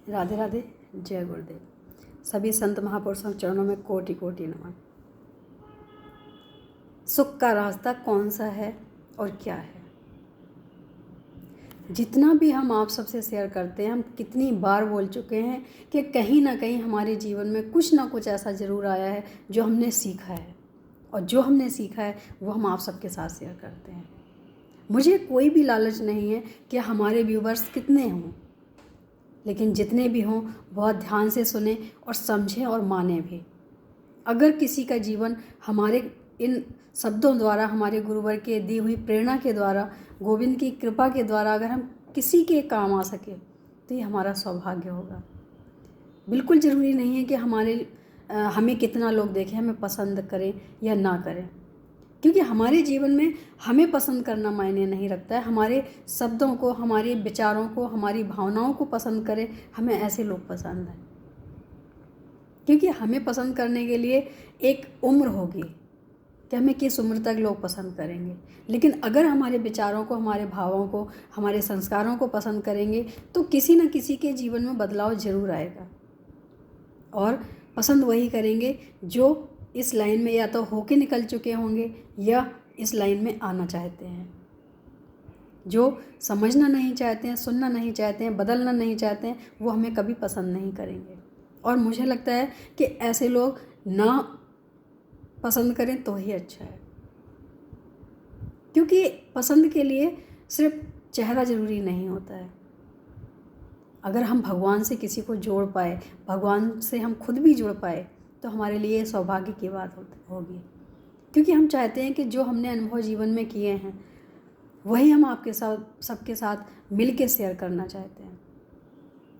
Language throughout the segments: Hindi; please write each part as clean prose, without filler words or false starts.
राधे राधे। जय गुरुदेव। सभी संत महापुरुषों के चरणों में कोटि कोटि नमन। सुख का रास्ता कौन सा है और क्या है? जितना भी हम आप सबसे शेयर करते हैं, हम कितनी बार बोल चुके हैं कि कहीं ना कहीं हमारे जीवन में कुछ ना कुछ ऐसा ज़रूर आया है जो हमने सीखा है, और जो हमने सीखा है वो हम आप सबके साथ शेयर करते हैं। मुझे कोई भी लालच नहीं है कि हमारे व्यूवर्स कितने हों, लेकिन जितने भी हों बहुत ध्यान से सुने और समझें और माने भी। अगर किसी का जीवन हमारे इन शब्दों द्वारा, हमारे गुरुवर के दी हुई प्रेरणा के द्वारा, गोविंद की कृपा के द्वारा अगर हम किसी के काम आ सके तो ये हमारा सौभाग्य होगा। बिल्कुल ज़रूरी नहीं है कि हमें कितना लोग देखें, हमें पसंद करें या ना करें, क्योंकि हमारे जीवन में हमें पसंद करना मायने नहीं रखता है। हमारे शब्दों को, हमारे विचारों को, हमारी भावनाओं को पसंद करें, हमें ऐसे लोग पसंद हैं। क्योंकि हमें पसंद करने के लिए एक उम्र होगी कि हमें किस उम्र तक लोग पसंद करेंगे, लेकिन अगर हमारे विचारों को, हमारे भावों को, हमारे संस्कारों को पसंद करेंगे तो किसी न किसी के जीवन में बदलाव ज़रूर आएगा। और पसंद वही करेंगे जो इस लाइन में या तो होके निकल चुके होंगे या इस लाइन में आना चाहते हैं। जो समझना नहीं चाहते हैं, सुनना नहीं चाहते हैं, बदलना नहीं चाहते हैं, वो हमें कभी पसंद नहीं करेंगे। और मुझे लगता है कि ऐसे लोग ना पसंद करें तो ही अच्छा है, क्योंकि पसंद के लिए सिर्फ चेहरा ज़रूरी नहीं होता है। अगर हम भगवान से किसी को जोड़ पाए, भगवान से हम खुद भी जुड़ पाए, तो हमारे लिए सौभाग्य की बात होगी। क्योंकि हम चाहते हैं कि जो हमने अनुभव जीवन में किए हैं वही हम आपके साथ, सबके साथ मिल के शेयर करना चाहते हैं।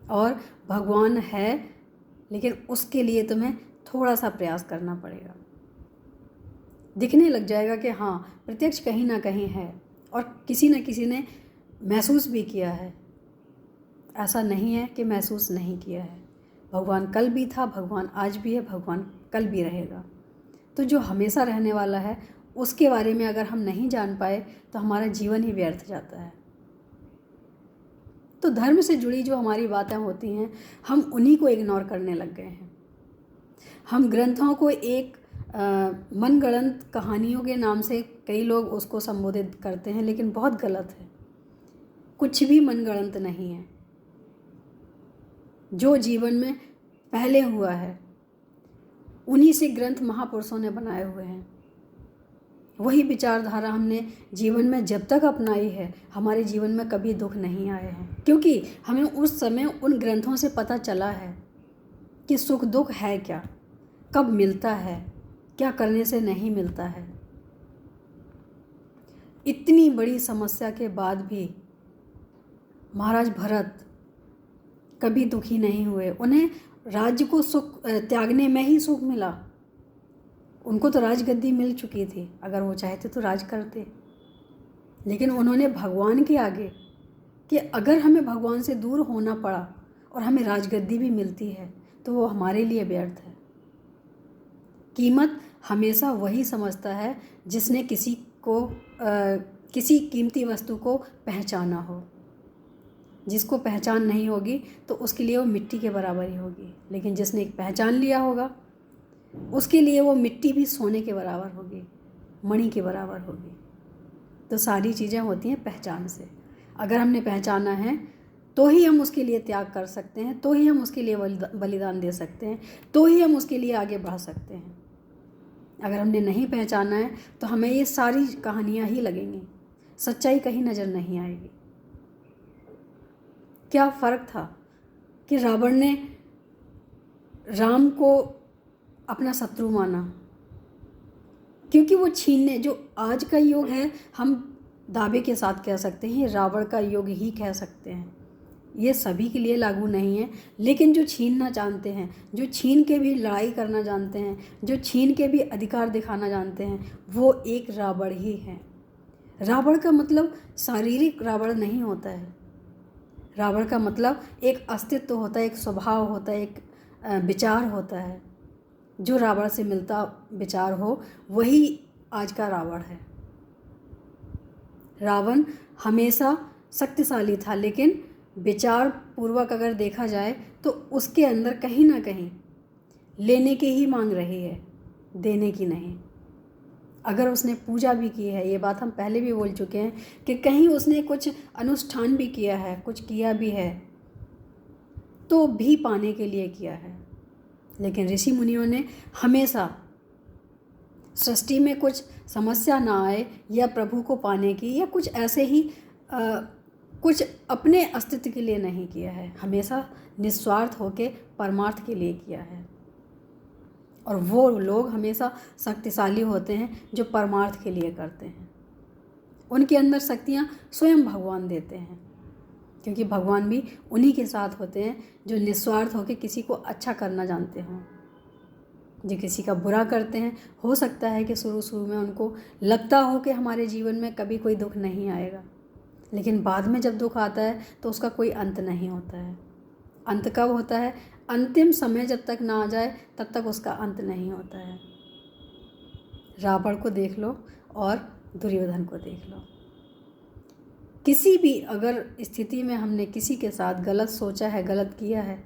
और भगवान है, लेकिन उसके लिए तुम्हें थोड़ा सा प्रयास करना पड़ेगा। दिखने लग जाएगा कि हाँ, प्रत्यक्ष कहीं ना कहीं है, और किसी न किसी ने महसूस भी किया है। ऐसा नहीं है कि महसूस नहीं किया है। भगवान कल भी था, भगवान आज भी है, भगवान कल भी रहेगा। तो जो हमेशा रहने वाला है उसके बारे में अगर हम नहीं जान पाए तो हमारा जीवन ही व्यर्थ जाता है। तो धर्म से जुड़ी जो हमारी बातें होती हैं, हम उन्हीं को इग्नोर करने लग गए हैं। हम ग्रंथों को एक मनगढ़ंत कहानियों के नाम से कई लोग उसको संबोधित करते हैं, लेकिन बहुत गलत है। कुछ भी मनगढ़ंत नहीं है। जो जीवन में पहले हुआ है उन्हीं से ग्रंथ महापुरुषों ने बनाए हुए हैं। वही विचारधारा हमने जीवन में जब तक अपनाई है, हमारे जीवन में कभी दुख नहीं आए हैं, क्योंकि हमें उस समय उन ग्रंथों से पता चला है कि सुख दुख है क्या, कब मिलता है, क्या करने से नहीं मिलता है। इतनी बड़ी समस्या के बाद भी महाराज भरत कभी दुखी नहीं हुए। उन्हें राज्य को सुख त्यागने में ही सुख मिला। उनको तो राजगद्दी मिल चुकी थी, अगर वो चाहते तो राज करते, लेकिन उन्होंने भगवान के आगे कि अगर हमें भगवान से दूर होना पड़ा और हमें राजगद्दी भी मिलती है तो वो हमारे लिए व्यर्थ है। कीमत हमेशा वही समझता है जिसने किसी कीमती वस्तु को पहचाना हो। जिसको पहचान नहीं होगी तो उसके लिए वो मिट्टी के बराबर ही होगी, लेकिन जिसने पहचान लिया होगा उसके लिए वो मिट्टी भी सोने के बराबर होगी, मणि के बराबर होगी। तो सारी चीज़ें होती हैं पहचान से। अगर हमने पहचाना है तो ही हम उसके लिए त्याग कर सकते हैं, तो ही हम उसके लिए बलिदान दे सकते हैं, तो ही हम उसके लिए आगे बढ़ सकते हैं। अगर हमने नहीं पहचाना है तो हमें ये सारी कहानियाँ ही लगेंगी, सच्चाई कहीं नज़र नहीं आएगी। क्या फ़र्क था कि रावण ने राम को अपना शत्रु माना, क्योंकि वो छीनने, जो आज का युग है हम दावे के साथ कह सकते हैं रावण का युग ही कह सकते हैं। ये सभी के लिए लागू नहीं है, लेकिन जो छीनना जानते हैं, जो छीन के भी लड़ाई करना जानते हैं, जो छीन के भी अधिकार दिखाना जानते हैं, वो एक रावण ही है। रावण का मतलब शारीरिक रावण नहीं होता है। रावण का मतलब एक अस्तित्व होता है, एक स्वभाव होता है, एक विचार होता है। जो रावण से मिलता विचार हो वही आज का रावण है। रावण हमेशा शक्तिशाली था, लेकिन विचार पूर्वक अगर देखा जाए तो उसके अंदर कहीं ना कहीं लेने की ही मांग रही है, देने की नहीं। अगर उसने पूजा भी की है, ये बात हम पहले भी बोल चुके हैं कि कहीं उसने कुछ अनुष्ठान भी किया है, कुछ किया भी है, तो भी पाने के लिए किया है। लेकिन ऋषि मुनियों ने हमेशा सृष्टि में कुछ समस्या ना आए या प्रभु को पाने की या कुछ ऐसे ही कुछ अपने अस्तित्व के लिए नहीं किया है, हमेशा निस्वार्थ होकर परमार्थ के लिए किया है। और वो लोग हमेशा शक्तिशाली होते हैं जो परमार्थ के लिए करते हैं। उनके अंदर शक्तियाँ स्वयं भगवान देते हैं, क्योंकि भगवान भी उन्हीं के साथ होते हैं जो निस्वार्थ होकर किसी को अच्छा करना जानते हों। जो किसी का बुरा करते हैं, हो सकता है कि शुरू में उनको लगता हो कि हमारे जीवन में कभी कोई दुख नहीं आएगा, लेकिन बाद में जब दुख आता है तो उसका कोई अंत नहीं होता है। अंत कब होता है? अंतिम समय जब तक ना आ जाए तब तक उसका अंत नहीं होता है। रावण को देख लो और दुर्योधन को देख लो। किसी भी अगर स्थिति में हमने किसी के साथ गलत सोचा है, गलत किया है,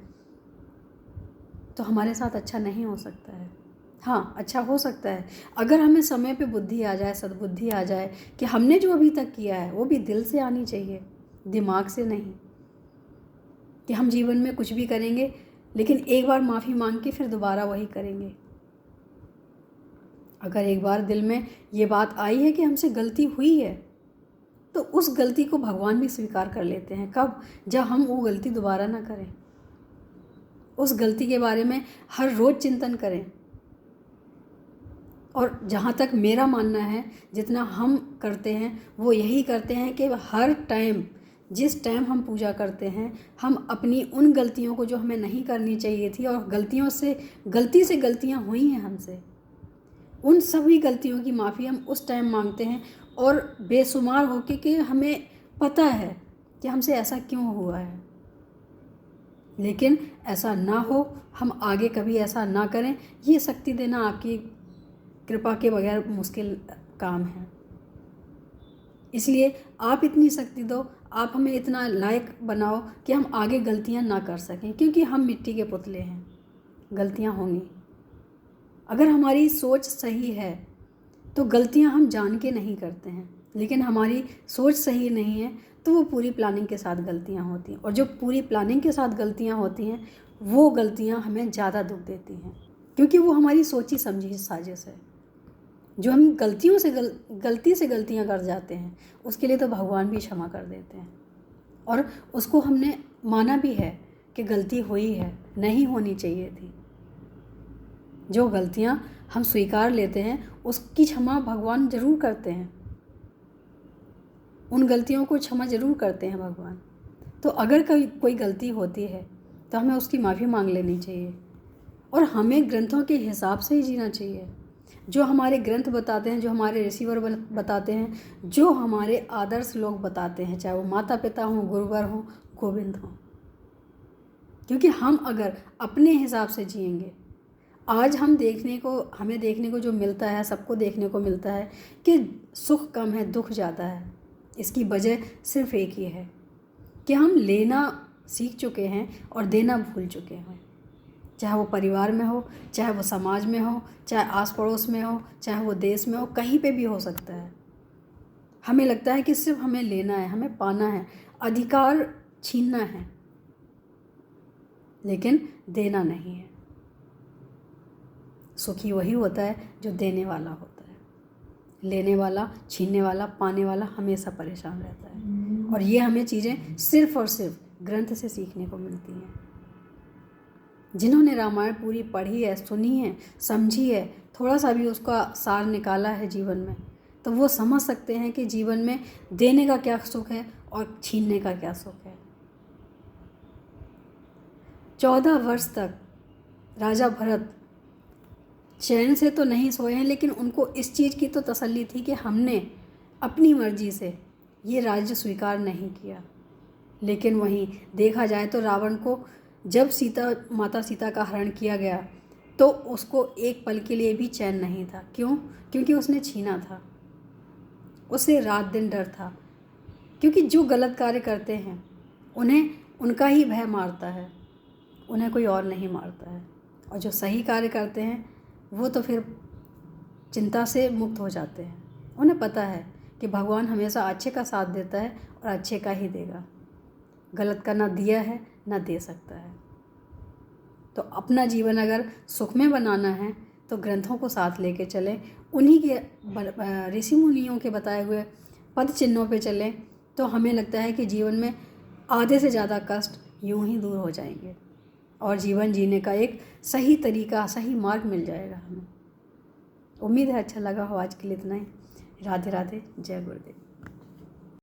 तो हमारे साथ अच्छा नहीं हो सकता है। हाँ, अच्छा हो सकता है अगर हमें समय पे बुद्धि आ जाए, सद्बुद्धि आ जाए कि हमने जो अभी तक किया है वो भी दिल से आनी चाहिए, दिमाग से नहीं। कि हम जीवन में कुछ भी करेंगे लेकिन एक बार माफ़ी मांग के फिर दोबारा वही करेंगे। अगर एक बार दिल में ये बात आई है कि हमसे गलती हुई है, तो उस गलती को भगवान भी स्वीकार कर लेते हैं। कब? जब हम वो गलती दोबारा ना करें, उस गलती के बारे में हर रोज़ चिंतन करें। और जहाँ तक मेरा मानना है, जितना हम करते हैं वो यही करते हैं कि हर टाइम, जिस टाइम हम पूजा करते हैं, हम अपनी उन गलतियों को जो हमें नहीं करनी चाहिए थी और गलती से गलतियाँ हुई हैं हमसे, उन सभी गलतियों की माफ़ी हम उस टाइम मांगते हैं और बेशुमार होके कि हमें पता है कि हमसे ऐसा क्यों हुआ है। लेकिन ऐसा ना हो, हम आगे कभी ऐसा ना करें, ये शक्ति देना आपकी कृपा के बगैर मुश्किल काम है। इसलिए आप इतनी शक्ति दो, आप हमें इतना लायक बनाओ कि हम आगे गलतियां ना कर सकें, क्योंकि हम मिट्टी के पुतले हैं, गलतियां होंगी। अगर हमारी सोच सही है तो गलतियां हम जान के नहीं करते हैं, लेकिन हमारी सोच सही नहीं है तो वो पूरी प्लानिंग के साथ गलतियां होती हैं। और जो पूरी प्लानिंग के साथ गलतियां होती हैं वो गलतियां हमें ज़्यादा दुख देती हैं, क्योंकि वो हमारी सोची समझी साजिश है। जो हम गलती से गलतियां कर जाते हैं उसके लिए तो भगवान भी क्षमा कर देते हैं, और उसको हमने माना भी है कि गलती हुई है, नहीं होनी चाहिए थी। जो गलतियां हम स्वीकार लेते हैं उसकी क्षमा भगवान जरूर करते हैं, उन गलतियों को क्षमा जरूर करते हैं भगवान। तो अगर कोई गलती होती है तो हमें उसकी माफ़ी मांग लेनी चाहिए, और हमें ग्रंथों के हिसाब से ही जीना चाहिए। जो हमारे ग्रंथ बताते हैं, जो हमारे रिसीवर बताते हैं, जो हमारे आदर्श लोग बताते हैं, चाहे वो माता पिता हों, गुरुवर हों, गोविंद हों। क्योंकि हम अगर अपने हिसाब से जिएंगे, आज हमें देखने को जो मिलता है, सबको देखने को मिलता है कि सुख कम है, दुख ज़्यादा है। इसकी वजह सिर्फ एक ही है कि हम लेना सीख चुके हैं और देना भूल चुके हैं। चाहे वो परिवार में हो, चाहे वो समाज में हो, चाहे आस पड़ोस में हो, चाहे वो देश में हो, कहीं पे भी हो सकता है। हमें लगता है कि सिर्फ हमें लेना है, हमें पाना है, अधिकार छीनना है, लेकिन देना नहीं है। सुखी वही होता है जो देने वाला होता है। लेने वाला, छीनने वाला, पाने वाला हमेशा परेशान रहता है। और ये हमें चीज़ें सिर्फ और सिर्फ ग्रंथ से सीखने को मिलती हैं। जिन्होंने रामायण पूरी पढ़ी है, सुनी है, समझी है, थोड़ा सा भी उसका सार निकाला है जीवन में, तो वो समझ सकते हैं कि जीवन में देने का क्या सुख है और छीनने का क्या सुख है। 14 वर्ष तक राजा भरत चैन से तो नहीं सोए हैं, लेकिन उनको इस चीज़ की तो तसल्ली थी कि हमने अपनी मर्जी से ये राज्य स्वीकार नहीं किया। लेकिन वहीं देखा जाए तो रावण को जब माता सीता का हरण किया गया तो उसको एक पल के लिए भी चैन नहीं था। क्यों? क्योंकि उसने छीना था। उसे रात दिन डर था, क्योंकि जो गलत कार्य करते हैं उन्हें उनका ही भय मारता है, उन्हें कोई और नहीं मारता है। और जो सही कार्य करते हैं वो तो फिर चिंता से मुक्त हो जाते हैं। उन्हें पता है कि भगवान हमेशा अच्छे का साथ देता है और अच्छे का ही देगा, गलत का ना दिया है ना दे सकता है। तो अपना जीवन अगर सुखमय बनाना है तो ग्रंथों को साथ लेके चलें, उन्हीं के ऋषि मुनियों के बताए हुए पद चिन्हों पे चलें, तो हमें लगता है कि जीवन में आधे से ज़्यादा कष्ट यूं ही दूर हो जाएंगे और जीवन जीने का एक सही तरीका, सही मार्ग मिल जाएगा हमें। उम्मीद है अच्छा लगा हो। आज के लिए इतना ही। राधे राधे, जय गुरुदेव।